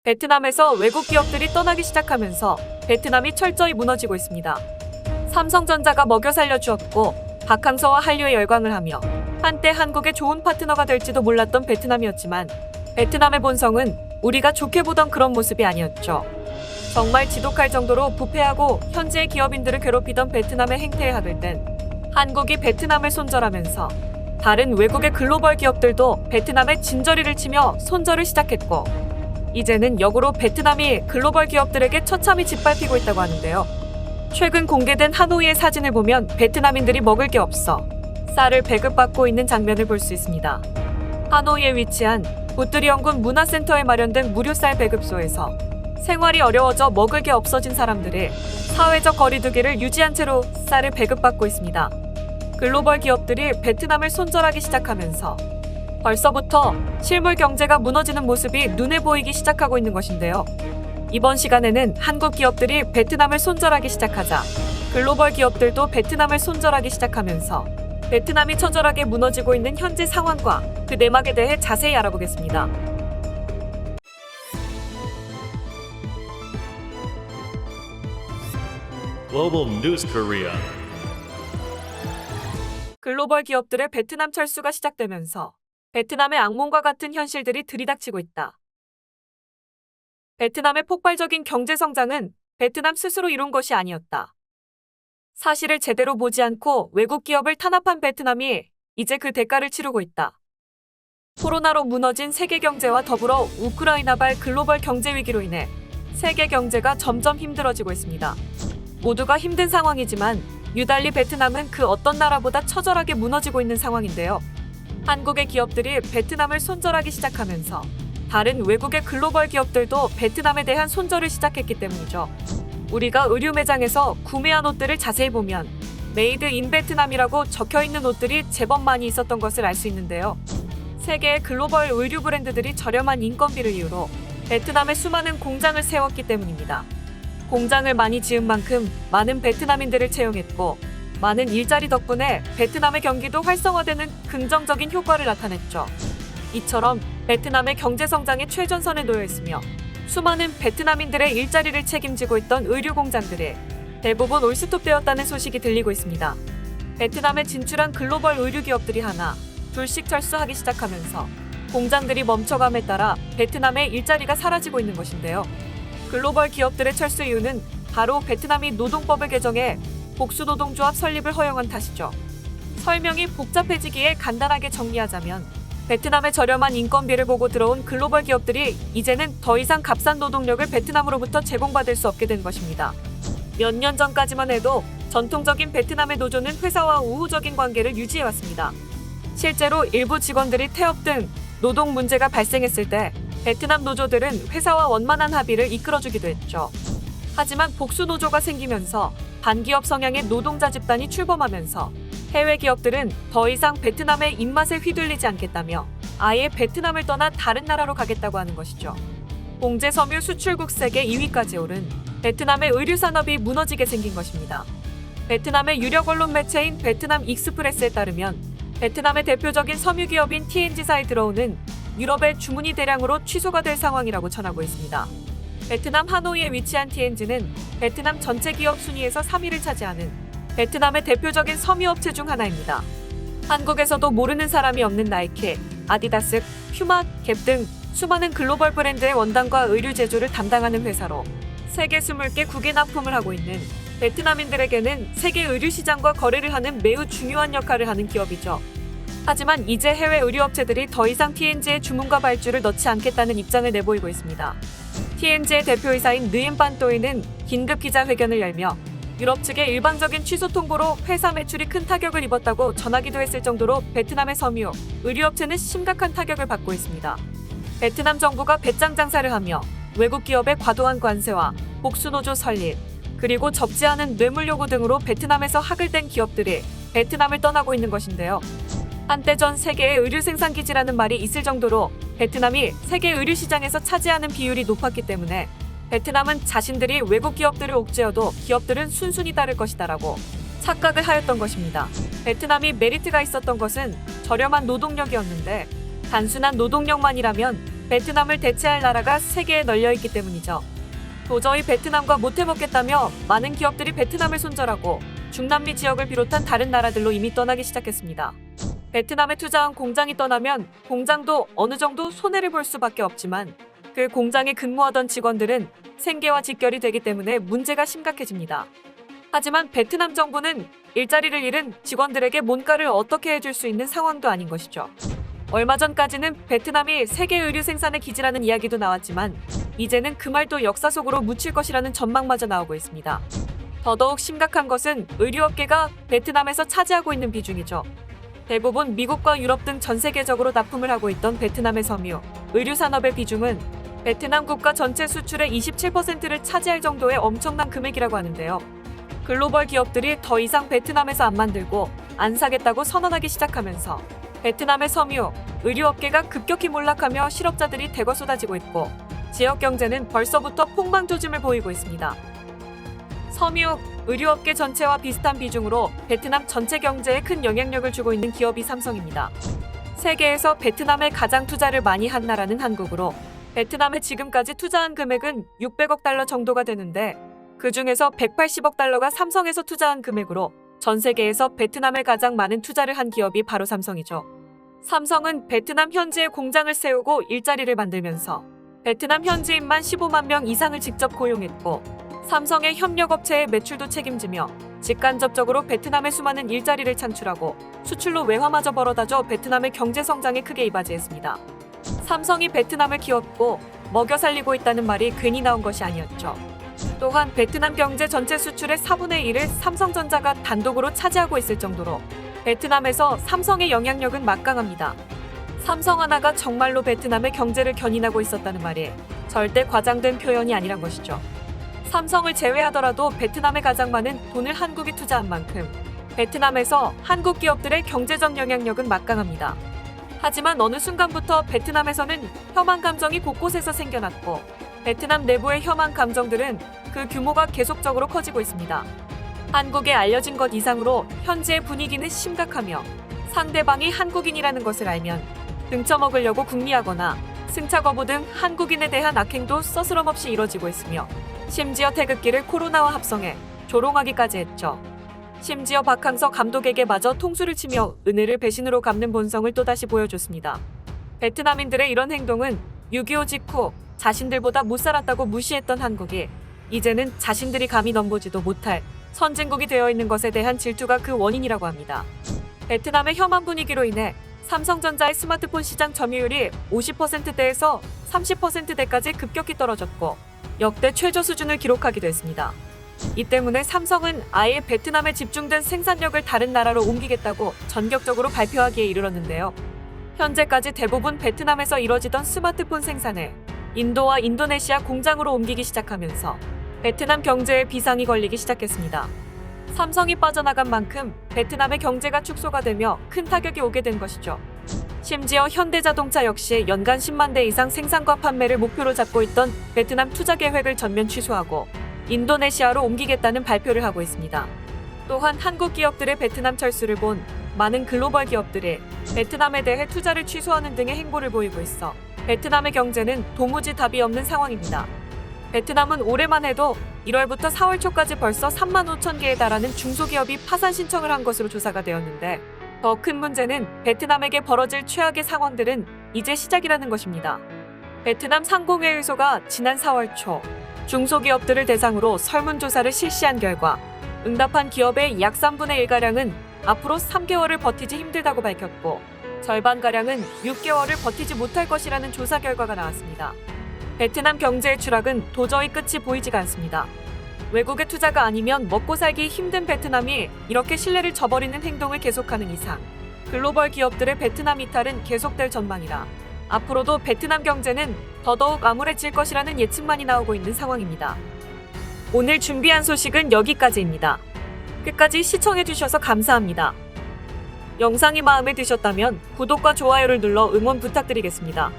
베트남에서 외국 기업들이 떠나기 시작하면서 베트남이 철저히 무너지고 있습니다. 삼성전자가 먹여 살려주었고 박항서와 한류에 열광을 하며 한때 한국의 좋은 파트너가 될지도 몰랐던 베트남이었지만 베트남의 본성은 우리가 좋게 보던 그런 모습이 아니었죠. 정말 지독할 정도로 부패하고 현지의 기업인들을 괴롭히던 베트남의 행태에 학을 땐 한국이 베트남을 손절하면서 다른 외국의 글로벌 기업들도 베트남에 진저리를 치며 손절을 시작했고 이제는 역으로 베트남이 글로벌 기업들에게 처참히 짓밟히고 있다고 하는데요. 최근 공개된 하노이의 사진을 보면 베트남인들이 먹을 게 없어 쌀을 배급받고 있는 장면을 볼 수 있습니다. 하노이에 위치한 보뜨리영군 문화센터에 마련된 무료 쌀 배급소에서 생활이 어려워져 먹을 게 없어진 사람들이 사회적 거리두기를 유지한 채로 쌀을 배급받고 있습니다. 글로벌 기업들이 베트남을 손절하기 시작하면서 벌써부터 실물 경제가 무너지는 모습이 눈에 보이기 시작하고 있는 것인데요. 이번 시간에는 한국 기업들이 베트남을 손절하기 시작하자 글로벌 기업들도 베트남을 손절하기 시작하면서 베트남이 처절하게 무너지고 있는 현재 상황과 그 내막에 대해 자세히 알아보겠습니다. Global News Korea. 글로벌 기업들의 베트남 철수가 시작되면서 베트남의 악몽과 같은 현실들이 들이닥치고 있다. 베트남의 폭발적인 경제 성장은 베트남 스스로 이룬 것이 아니었다. 사실을 제대로 보지 않고 외국 기업을 탄압한 베트남이 이제 그 대가를 치르고 있다. 코로나로 무너진 세계 경제와 더불어 우크라이나발 글로벌 경제 위기로 인해 세계 경제가 점점 힘들어지고 있습니다. 모두가 힘든 상황이지만 유달리 베트남은 그 어떤 나라보다 처절하게 무너지고 있는 상황인데요. 한국의 기업들이 베트남을 손절하기 시작하면서 다른 외국의 글로벌 기업들도 베트남에 대한 손절을 시작했기 때문이죠. 우리가 의류 매장에서 구매한 옷들을 자세히 보면 메이드 인 베트남이라고 적혀있는 옷들이 제법 많이 있었던 것을 알 수 있는데요. 세계의 글로벌 의류 브랜드들이 저렴한 인건비를 이유로 베트남에 수많은 공장을 세웠기 때문입니다. 공장을 많이 지은 만큼 많은 베트남인들을 채용했고 많은 일자리 덕분에 베트남의 경기도 활성화되는 긍정적인 효과를 나타냈죠. 이처럼 베트남의 경제 성장의 최전선에 놓여 있으며 수많은 베트남인들의 일자리를 책임지고 있던 의류 공장들이 대부분 올스톱되었다는 소식이 들리고 있습니다. 베트남에 진출한 글로벌 의류 기업들이 하나, 둘씩 철수하기 시작하면서 공장들이 멈춰감에 따라 베트남의 일자리가 사라지고 있는 것인데요. 글로벌 기업들의 철수 이유는 바로 베트남이 노동법을 개정해 복수노동조합 설립을 허용한 탓이죠. 설명이 복잡해지기에 간단하게 정리하자면 베트남의 저렴한 인건비를 보고 들어온 글로벌 기업들이 이제는 더 이상 값싼 노동력을 베트남으로부터 제공받을 수 없게 된 것입니다. 몇 년 전까지만 해도 전통적인 베트남의 노조는 회사와 우호적인 관계를 유지해왔습니다. 실제로 일부 직원들이 태업 등 노동 문제가 발생했을 때 베트남 노조들은 회사와 원만한 합의를 이끌어주기도 했죠. 하지만 복수노조가 생기면서 반기업 성향의 노동자 집단이 출범하면서 해외 기업들은 더 이상 베트남의 입맛에 휘둘리지 않겠다며 아예 베트남을 떠나 다른 나라로 가겠다고 하는 것이죠. 봉제 섬유 수출국 세계 2위까지 오른 베트남의 의류 산업이 무너지게 생긴 것입니다. 베트남의 유력 언론 매체인 베트남 익스프레스에 따르면 베트남의 대표적인 섬유 기업인 TNG사에 들어오는 유럽의 주문이 대량으로 취소가 될 상황이라고 전하고 있습니다. 베트남 하노이에 위치한 TNG는 베트남 전체 기업 순위에서 3위를 차지하는 베트남의 대표적인 섬유업체 중 하나입니다. 한국에서도 모르는 사람이 없는 나이키, 아디다스, 퓨마, 갭 등 수많은 글로벌 브랜드의 원단과 의류 제조를 담당하는 회사로 세계 20개 국에 납품을 하고 있는 베트남인들에게는 세계 의류 시장과 거래를 하는 매우 중요한 역할을 하는 기업이죠. 하지만 이제 해외 의류업체들이 더 이상 TNG의 주문과 발주를 넣지 않겠다는 입장을 내보이고 있습니다. TNG의 대표이사인 느엠 반또이는 긴급 기자회견을 열며 유럽 측의 일방적인 취소 통보로 회사 매출이 큰 타격을 입었다고 전하기도 했을 정도로 베트남의 섬유, 의류업체는 심각한 타격을 받고 있습니다. 베트남 정부가 배짱 장사를 하며 외국 기업의 과도한 관세와 복수노조 설립, 그리고 적지 않은 뇌물 요구 등으로 베트남에서 학을 뗀 기업들이 베트남을 떠나고 있는 것인데요. 한때 전 세계의 의류 생산 기지라는 말이 있을 정도로 베트남이 세계 의류 시장에서 차지하는 비율이 높았기 때문에 베트남은 자신들이 외국 기업들을 옥죄어도 기업들은 순순히 따를 것이다라고 착각을 하였던 것입니다. 베트남이 메리트가 있었던 것은 저렴한 노동력이었는데 단순한 노동력만이라면 베트남을 대체할 나라가 세계에 널려 있기 때문이죠. 도저히 베트남과 못해먹겠다며 많은 기업들이 베트남을 손절하고 중남미 지역을 비롯한 다른 나라들로 이미 떠나기 시작했습니다. 베트남에 투자한 공장이 떠나면 공장도 어느 정도 손해를 볼 수밖에 없지만 그 공장에 근무하던 직원들은 생계와 직결이 되기 때문에 문제가 심각해집니다. 하지만 베트남 정부는 일자리를 잃은 직원들에게 뭔가를 어떻게 해줄 수 있는 상황도 아닌 것이죠. 얼마 전까지는 베트남이 세계 의류 생산의 기지라는 이야기도 나왔지만 이제는 그 말도 역사 속으로 묻힐 것이라는 전망마저 나오고 있습니다. 더더욱 심각한 것은 의류업계가 베트남에서 차지하고 있는 비중이죠. 대부분 미국과 유럽 등 전 세계적으로 납품을 하고 있던 베트남의 섬유, 의류 산업의 비중은 베트남 국가 전체 수출의 27%를 차지할 정도의 엄청난 금액이라고 하는데요. 글로벌 기업들이 더 이상 베트남에서 안 만들고 안 사겠다고 선언하기 시작하면서 베트남의 섬유, 의류업계가 급격히 몰락하며 실업자들이 대거 쏟아지고 있고 지역 경제는 벌써부터 폭망조짐을 보이고 있습니다. 섬유, 의류업계 전체와 비슷한 비중으로 베트남 전체 경제에 큰 영향력을 주고 있는 기업이 삼성입니다. 세계에서 베트남에 가장 투자를 많이 한 나라는 한국으로 베트남에 지금까지 투자한 금액은 600억 달러 정도가 되는데 그 중에서 180억 달러가 삼성에서 투자한 금액으로 전 세계에서 베트남에 가장 많은 투자를 한 기업이 바로 삼성이죠. 삼성은 베트남 현지에 공장을 세우고 일자리를 만들면서 베트남 현지인만 15만 명 이상을 직접 고용했고 삼성의 협력업체의 매출도 책임지며 직간접적으로 베트남의 수많은 일자리를 창출하고 수출로 외화마저 벌어다줘 베트남의 경제 성장에 크게 이바지했습니다. 삼성이 베트남을 키웠고 먹여 살리고 있다는 말이 괜히 나온 것이 아니었죠. 또한 베트남 경제 전체 수출의 4분의 1을 삼성전자가 단독으로 차지하고 있을 정도로 베트남에서 삼성의 영향력은 막강합니다. 삼성 하나가 정말로 베트남의 경제를 견인하고 있었다는 말이 절대 과장된 표현이 아니란 것이죠. 삼성을 제외하더라도 베트남에 가장 많은 돈을 한국이 투자한 만큼 베트남에서 한국 기업들의 경제적 영향력은 막강합니다. 하지만 어느 순간부터 베트남에서는 혐한 감정이 곳곳에서 생겨났고 베트남 내부의 혐한 감정들은 그 규모가 계속적으로 커지고 있습니다. 한국에 알려진 것 이상으로 현지의 분위기는 심각하며 상대방이 한국인이라는 것을 알면 등쳐먹으려고 궁리하거나 승차 거부 등 한국인에 대한 악행도 서스럼없이 이뤄지고 있으며 심지어 태극기를 코로나와 합성해 조롱하기까지 했죠. 심지어 박항서 감독에게 마저 통수를 치며 은혜를 배신으로 갚는 본성을 또다시 보여줬습니다. 베트남인들의 이런 행동은 6.25 직후 자신들보다 못 살았다고 무시했던 한국이 이제는 자신들이 감히 넘보지도 못할 선진국이 되어 있는 것에 대한 질투가 그 원인이라고 합니다. 베트남의 혐한 분위기로 인해 삼성전자의 스마트폰 시장 점유율이 50%대에서 30%대까지 급격히 떨어졌고 역대 최저 수준을 기록하기도 했습니다. 이 때문에 삼성은 아예 베트남에 집중된 생산력을 다른 나라로 옮기겠다고 전격적으로 발표하기에 이르렀는데요. 현재까지 대부분 베트남에서 이뤄지던 스마트폰 생산을 인도와 인도네시아 공장으로 옮기기 시작하면서 베트남 경제에 비상이 걸리기 시작했습니다. 삼성이 빠져나간 만큼 베트남의 경제가 축소가 되며 큰 타격이 오게 된 것이죠. 심지어 현대자동차 역시 연간 10만 대 이상 생산과 판매를 목표로 잡고 있던 베트남 투자 계획을 전면 취소하고 인도네시아로 옮기겠다는 발표를 하고 있습니다. 또한 한국 기업들의 베트남 철수를 본 많은 글로벌 기업들이 베트남에 대해 투자를 취소하는 등의 행보를 보이고 있어 베트남의 경제는 도무지 답이 없는 상황입니다. 베트남은 올해만 해도 1월부터 4월 초까지 벌써 3만 5천 개에 달하는 중소기업이 파산 신청을 한 것으로 조사가 되었는데 더 큰 문제는 베트남에게 벌어질 최악의 상황들은 이제 시작이라는 것입니다. 베트남 상공회의소가 지난 4월 초 중소기업들을 대상으로 설문조사를 실시한 결과 응답한 기업의 약 3분의 1가량은 앞으로 3개월을 버티지 힘들다고 밝혔고 절반가량은 6개월을 버티지 못할 것이라는 조사 결과가 나왔습니다. 베트남 경제의 추락은 도저히 끝이 보이지가 않습니다. 외국의 투자가 아니면 먹고 살기 힘든 베트남이 이렇게 신뢰를 저버리는 행동을 계속하는 이상 글로벌 기업들의 베트남 이탈은 계속될 전망이라 앞으로도 베트남 경제는 더더욱 암울해질 것이라는 예측만이 나오고 있는 상황입니다. 오늘 준비한 소식은 여기까지입니다. 끝까지 시청해주셔서 감사합니다. 영상이 마음에 드셨다면 구독과 좋아요를 눌러 응원 부탁드리겠습니다.